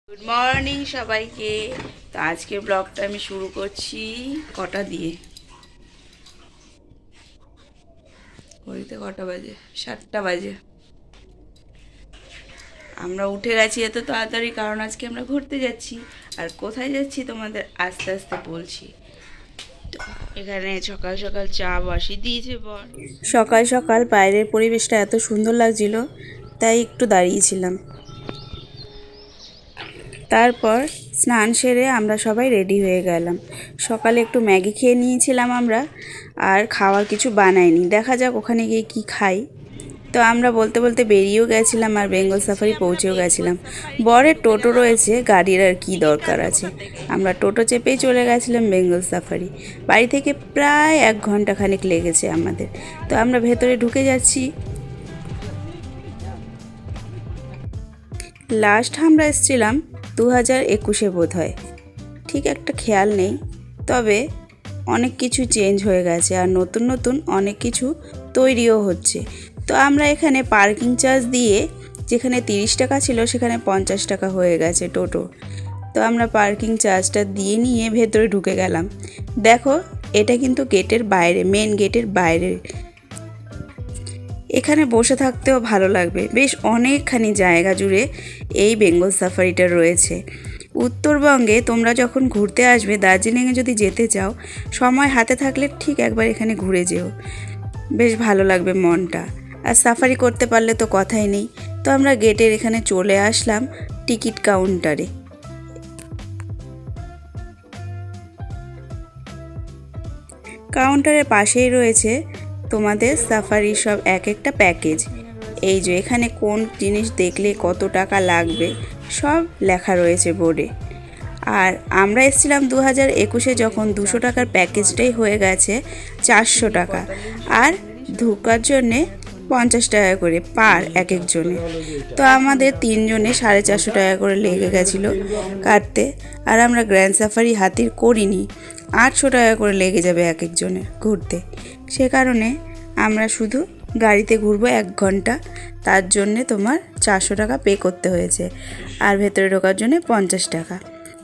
Good morning সবাইকে। তো আজকের ব্লগটা আমি শুরু করছি কটা দিয়ে, ঘড়িতে কটা বাজে, 7টা বাজে। আমরা উঠে গেছি এত তাড়াতাড়ি কারণ আজকে আমরা ঘুরতে যাচ্ছি। আর কোথায় যাচ্ছি তোমাদের আস্তে আস্তে বলছি। তো এখানে সকাল সকাল চা বসিয়ে দিয়েছে বর। সকাল সকাল বাইরের পরিবেশটা এত সুন্দর লাগছিল, তাই একটু দাঁড়িয়েছিলাম। তারপর স্নান সেরে আমরা সবাই রেডি হয়ে গেলাম। সকালে একটু ম্যাগি খেয়ে নিয়েছিলাম আমরা, আর খাওয়ার কিছু বানাইনি, দেখা যাক ওখানে গিয়ে কি খাই। তো আমরা বলতে বলতে বেরিয়েও গেছিলাম আর বেঙ্গল সাফারি পৌঁছেও গেছিলাম। বরের টোটো রয়েছে, গাড়ির আর কি দরকার আছে। আমরা টোটো চেপেই চলে গেছিলাম বেঙ্গল সাফারি। বাড়ি থেকে প্রায় 1 ঘন্টা খানিক লেগেছে আমাদের। তো আমরা ভেতরে ঢুকে যাচ্ছি। লাস্ট আমরা এসেছিলাম 2021-এ বোধ হয়, ঠিক একটা খেয়াল নেই। তবে অনেক কিছু চেঞ্জ হয়ে গেছে আর নতুন নতুন অনেক কিছু তৈরিও হচ্ছে। তো আমরা এখানে পার্কিং চার্জ দিয়ে, যেখানে 30 টাকা ছিল সেখানে 50 টাকা হয়ে গেছে টোটো। তো আমরা পার্কিং চার্জটা দিয়ে নিয়ে ভেতরে ঢুকে গেলাম। দেখো, এটা কিন্তু গেটের বাইরে, মেন গেটের বাইরে। এখানে বসে থাকতেও ভালো লাগবে, বেশ অনেকখানি জায়গা জুড়ে এই বেঙ্গল সাফারিটা রয়েছে। উত্তরবঙ্গে তোমরা যখন ঘুরতে আসবে, দার্জিলিংয়ে যদি যেতে চাও, সময় হাতে থাকলে ঠিক একবার এখানে ঘুরে যেও, বেশ ভালো লাগবে মনটা। আর সাফারি করতে পারলে তো কথাই নেই। তো আমরা গেটের এখানে চলে আসলাম টিকিট কাউন্টারে। কাউন্টারের পাশেই রয়েছে তোমাদের সাফারির সব এক একটা প্যাকেজ। এই যে এখানে কোন জিনিস দেখলে কত টাকা লাগবে সব লেখা রয়েছে বোর্ডে। আর আমরা এসেছিলাম 2021-এ, যখন 200 টাকার প্যাকেজটাই হয়ে গেছে 400 টাকা। আর ঢোকার জন্যে 50 টাকা করে পার এক একজনে। তো আমাদের 3 জনে 450 টাকা করে লেগে গেছিলো কাটতে। আর আমরা গ্র্যান্ড সাফারি হাতির করিনি, 800 টাকা করে লেগে যাবে এক একজনের ঘুরতে। সে কারণে আমরা শুধু গাড়িতে ঘুরবো 1 ঘন্টা, তার জন্যে তোমার 400 টাকা পে করতে হয়েছে। আর ভেতরে ঢোকার জন্যে 50 টাকা।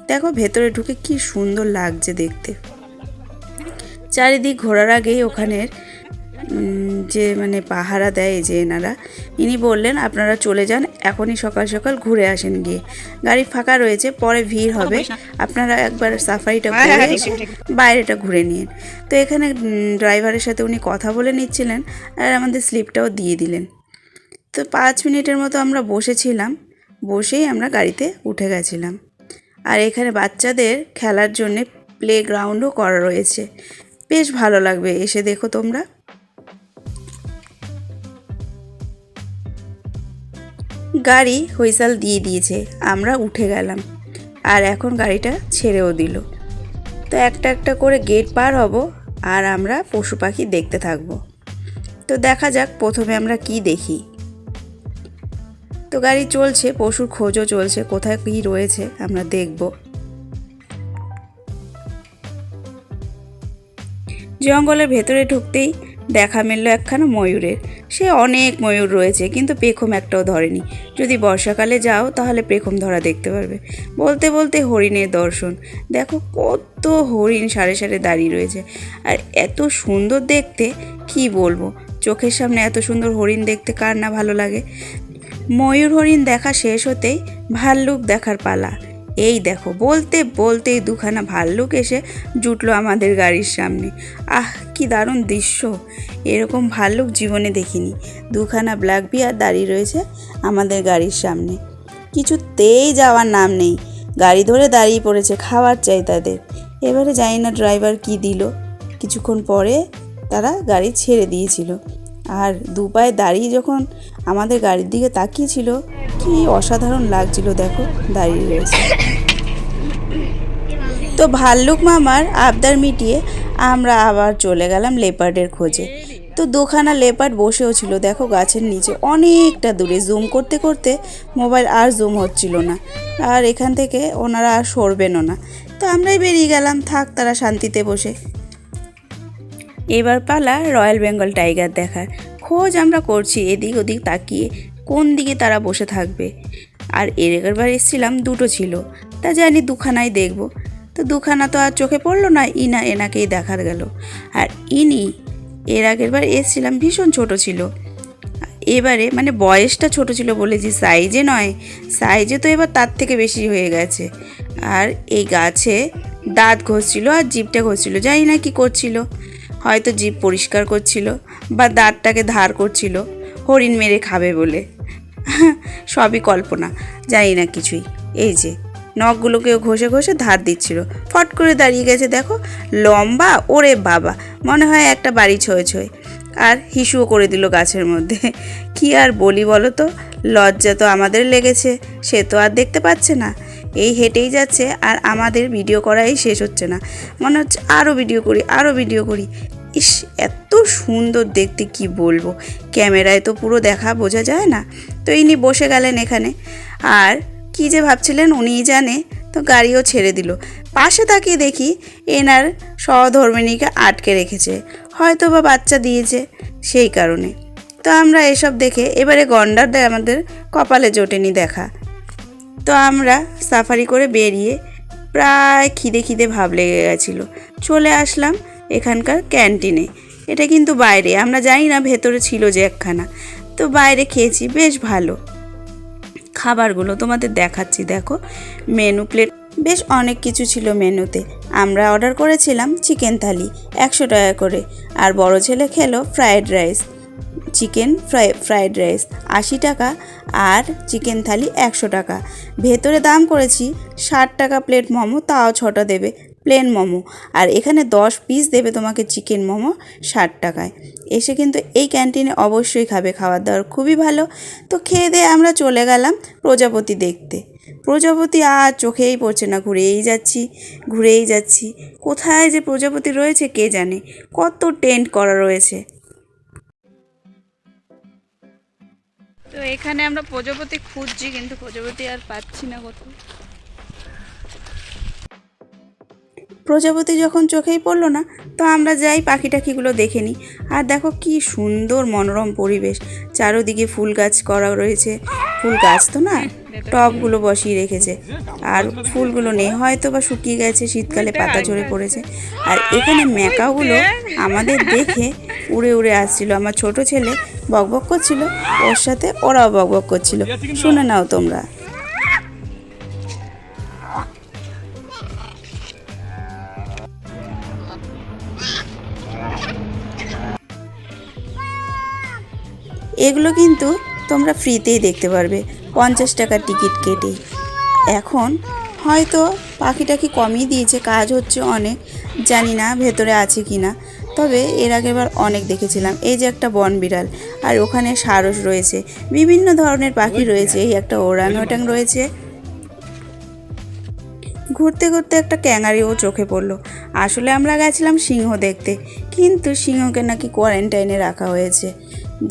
দেখো ভেতরে ঢুকে কি সুন্দর লাগছে দেখতে। চারিদিক ঘোরার আগেই ওখানের যে পাহারা দেয় যে এনারা, ইনি বললেন আপনারা চলে যান, এখনই সকাল সকাল ঘুরে আসেন গিয়ে, গাড়ি ফাঁকা রয়েছে, পরে ভিড় হবে, আপনারা একবার সাফারিটা ঘুরে বাইরেটা ঘুরে নিন। তো এখানে ড্রাইভারের সাথে উনি কথা বলে নিচ্ছিলেন আর আমাদের স্লিপটাও দিয়ে দিলেন। তো 5 মিনিটের মতো আমরা বসেছিলাম, বসেই আমরা গাড়িতে উঠে গেছিলাম। আর এখানে বাচ্চাদের খেলার জন্যে প্লে গ্রাউন্ডও করা রয়েছে, বেশ ভালো লাগবে, এসে দেখো তোমরা। গাড়ি হুইসেল দিয়ে দিয়েছে, আমরা উঠে গেলাম। আর এখন গাড়িটা ছেড়েও দিল। তো একটা একটা করে গেট পার হব আর আমরা পশু পাখি দেখতে থাকব। তো দেখা যাক প্রথমে আমরা কি দেখি। তো গাড়ি চলছে, পশুর খোঁজও চলছে, কোথায় কী রয়েছে আমরা দেখব। জঙ্গলের ভেতরে ঢুকতেই দেখা মিলল একখানা ময়ূরের। সে অনেক ময়ূর রয়েছে, কিন্তু পেখম একটাও ধরেনি। যদি বর্ষাকালে যাও তাহলে পেখম ধরা দেখতে পারবে। বলতে বলতে হরিণের দর্শন। দেখো কত হরিণ সারি সারি দাঁড়িয়ে রয়েছে। আর এত সুন্দর দেখতে, কি বলবো, চোখের সামনে এত সুন্দর হরিণ দেখতে কার না ভালো লাগে। ময়ূর হরিণ দেখা শেষ হতেই ভাল্লুক দেখার পালা। এই দেখো, বলতে বলতেই 2খানা ভাল্লুক এসে জুটলো আমাদের গাড়ির সামনে। আহ, কি দারুণ দৃশ্য! এরকম ভাল্লুক জীবনে দেখিনি। 2খানা ব্ল্যাক বিয়ার দাঁড়িয়ে রয়েছে আমাদের গাড়ির সামনে, কিছুতেই যাওয়ার নাম নেই, গাড়ি ধরে দাঁড়িয়ে পড়েছে, খাবার চাই তাদের। এবারে জানি না ড্রাইভার কি দিল, কিছুক্ষণ পরে তারা গাড়ি ছেড়ে দিয়েছিল। আর 2 পায়ে দাঁড়িয়ে যখন আমাদের গাড়ির দিকে তাকিয়েছিল, কি অসাধারণ লাগছিল, দেখো দাঁড়িয়ে রয়েছে। তো ভাল্লুক মামার আবদার মিটিয়ে আমরা আবার চলে গেলাম লেপার্ডের খোঁজে। তো 2খানা লেপার্ড বসেও ছিল, দেখো গাছের নিচে অনেকটা দূরে। জুম করতে করতে মোবাইল আর জুম হচ্ছিল না, আর এখান থেকে ওনারা আর সরবেনও না। তো আমরাই বেরিয়ে গেলাম, থাক তারা শান্তিতে বসে। এবার পালা রয়্যাল বেঙ্গল টাইগার দেখার। খোঁজ আমরা করছি এদিক ওদিক তাকিয়ে, কোন দিকে তারা বসে থাকবে। আর এর আগেরবার এসেছিলাম দুটো ছিল, তা জানি দুখানাই দেখব। তো দুখানা তো আর চোখে পড়লো না, এনাকেই দেখার গেল। আর ইনি এর আগেরবার এসেছিলাম ভীষণ ছোট ছিল, এবারে মানে বয়সটা ছোট ছিল বলেছি, সাইজে নয়, সাইজে তো এবার তার থেকে বেশি হয়ে গেছে। আর এই গাছে দাঁত ঘষছিল আর জিভটা ঘষছিল, জানি না কী করছিল, হয়তো জিভ পরিষ্কার করছিল বা দাঁতটাকে ধার করছিল হরিণ মেরে খাবে বলে। সবই কল্পনা, জানি না কিছুই। এই যে নখগুলোকেও ঘষে ঘষে ধার দিচ্ছিল, ফট করে দাঁড়িয়ে গেছে দেখো, লম্বা, ওরে বাবা, মনে হয় একটা বাড়ি ছয়ে ছয়ে। আর হিসুও করে দিল গাছের মধ্যে। কি আর বলি বলো তো, লজ্জা তো আমাদের লেগেছে, সে তো আর দেখতে পাচ্ছে না, এই হেঁটেই যাচ্ছে আর আমাদের ভিডিও করাই শেষ হচ্ছে না, মনে হচ্ছে আরও ভিডিও করি। ইস, এত সুন্দর দেখতে, কি বলবো, ক্যামেরায় তো পুরো দেখা বোঝা যায় না। তো ইনি বসে গেলেন এখানে, আর কি যে ভাবছিলেন উনিই জানে। তো গাড়িও ছেড়ে দিল, পাশে তাকিয়ে দেখি এনার সহধর্মিণীকে আটকে রেখেছে, হয়তো বা বাচ্চা দিয়েছে সেই কারণে। তো আমরা এসব দেখে এবারে গন্ডার আমাদের কপালে জোটেনি দেখা। তো আমরা সাফারি করে বেরিয়ে প্রায় খিদে ভাব লেগে গেছিলো, চলে আসলাম এখানকার ক্যান্টিনে। এটা কিন্তু বাইরে, আমরা জানি না ভেতরে ছিল যে একখানা। তো বাইরে খেয়েছি, বেশ ভালো খাবারগুলো তোমাদের দেখাচ্ছি। দেখো মেনু প্লেট, বেশ অনেক কিছু ছিল মেনুতে। আমরা অর্ডার করেছিলাম চিকেন থালি 100 টাকা করে, আর বড় ছেলে খেলো fried rice, chicken fried rice 80 টাকা, আর চিকেন থালি 100 টাকা। ভেতরে দাম করেছি 60 টাকা প্লেট মোমো, তাও 6টা দেবে প্লেন মোমো, আর এখানে 10 পিস দেবে তোমাকে চিকেন মোমো 60 টাকায়। এসে কিন্তু এই ক্যান্টিনে অবশ্যই খাবে, খাবার দাবার খুবই ভালো। তো খেয়ে দিয়ে আমরা চলে গেলাম প্রজাপতি দেখতে। প্রজাপতি আর চোখেই পড়ছে না, ঘুরেই যাচ্ছি, কোথায় যে প্রজাপতি রয়েছে কে জানে, কত টেন্ট করা রয়েছে। তো এখানে আমরা প্রজাপতি খুঁজছি, কিন্তু প্রজাপতি আর পাচ্ছি না কোথাও। প্রজাপতি যখন চোখেই পড়লো না, তো আমরা যাই পাখি টাখিগুলো দেখে নিই। আর দেখো কি সুন্দর মনোরম পরিবেশ, চারোদিকে ফুল গাছ করা রয়েছে, ফুল গাছ তো না, টবগুলো বসিয়ে রেখেছে, আর ফুলগুলো নেই, হয়তো বা শুকিয়ে গেছে, শীতকালে পাতা ঝরে পড়েছে। আর এখানে ম্যাকাওগুলো আমাদের দেখে উড়ে আসছিল। আমার ছোট ছেলে বকবক করছিল, ওর সাথে ওরাও বকবক করছিল, শুনে নাও তোমরা। এগুলো কিন্তু তোমরা ফ্রিতেই দেখতে পারবে, 50 টাকার টিকিট কেটে। এখন হয়তো পাখি টাখি কমিয়ে দিয়েছে, কাজ হচ্ছে অনেক, জানি না ভেতরে আছে কি না, তবে এর আগেরবার অনেক দেখেছিলাম। এই যে একটা বন বিড়াল, আর ওখানে সারস রয়েছে, বিভিন্ন ধরনের পাখি রয়েছে, এই একটা ওরাংওটাং রয়েছে। ঘুরতে ঘুরতে একটা ক্যাঙারিও চোখে পড়লো। আসলে আমরা গেছিলাম সিংহ দেখতে, কিন্তু সিংহকে নাকি কোয়ারেন্টাইনে রাখা হয়েছে,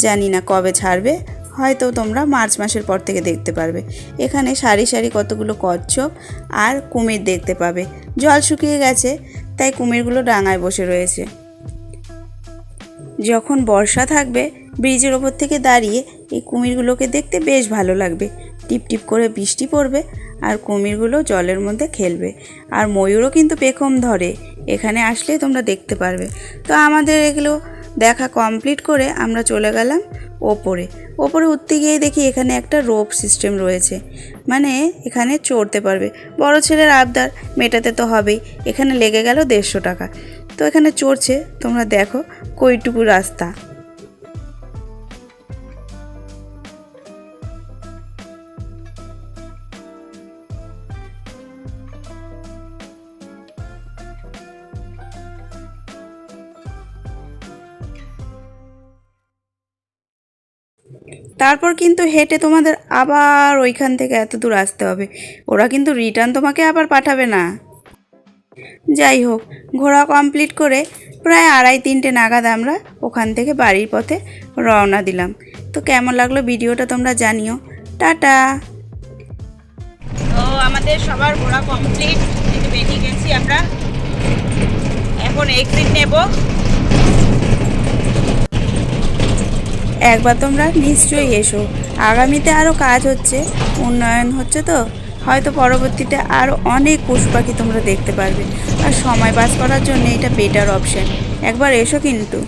জানি না কবে ছাড়বে, হয়তো তোমরা মার্চ মাসের পর থেকে দেখতে পারবে। এখানে সারি সারি কতগুলো কচ্ছপ আর কুমির দেখতে পাবে। জল শুকিয়ে গেছে, তাই কুমিরগুলো ডাঙায় বসে রয়েছে। যখন বর্ষা থাকবে, ব্রিজের ওপর থেকে দাঁড়িয়ে এই কুমিরগুলোকে দেখতে বেশ ভালো লাগবে। টিপ টিপ করে বৃষ্টি পড়বে, আর কুমিরগুলো জলের মধ্যে খেলবে। আর ময়ূরও কিন্তু পেখম ধরে, এখানে আসলে তোমরা দেখতে পারবে। তো আমাদের এগুলো দেখা কমপ্লিট করে আমরা চলে গেলাম ওপরে উঠতে গিয়ে দেখি এখানে একটা রোপ সিস্টেম রয়েছে, মানে এখানে চড়তে পারবে। বড় ছেলের আবদার মেটাতে তো হবেই, এখানে লেগে গেল 150 টাকা। তো এখানে চড়ছে, তোমরা দেখো কইটুকু রাস্তা। তারপর কিন্তু হেঁটে তোমাদের আবার ওইখান থেকে এত দূর আসতে হবে, ওরা কিন্তু রিটার্ন তোমাকে আবার পাঠাবে না। যাই হোক, ঘোরা কমপ্লিট করে প্রায় 2:30 নাগাদ আমরা ওখান থেকে বাড়ির পথে রওনা দিলাম। তো কেমন লাগলো ভিডিওটা তোমরা জানিও। টাটা। তো আমাদের সবার ঘোরা কমপ্লিট, বেরিয়ে গেছি আমরা, এখন এক্সিট নেব। একবার তোমরা নিশ্চয়ই এসো। আগামীতে আরও কাজ হচ্ছে, উন্নয়ন হচ্ছে, তো হয়তো পরবর্তীতে আরও অনেক পশু পাখি তোমরা দেখতে পারবে। আর সময় পাস করার জন্য এটা বেটার অপশান। একবার এসো কিন্তু।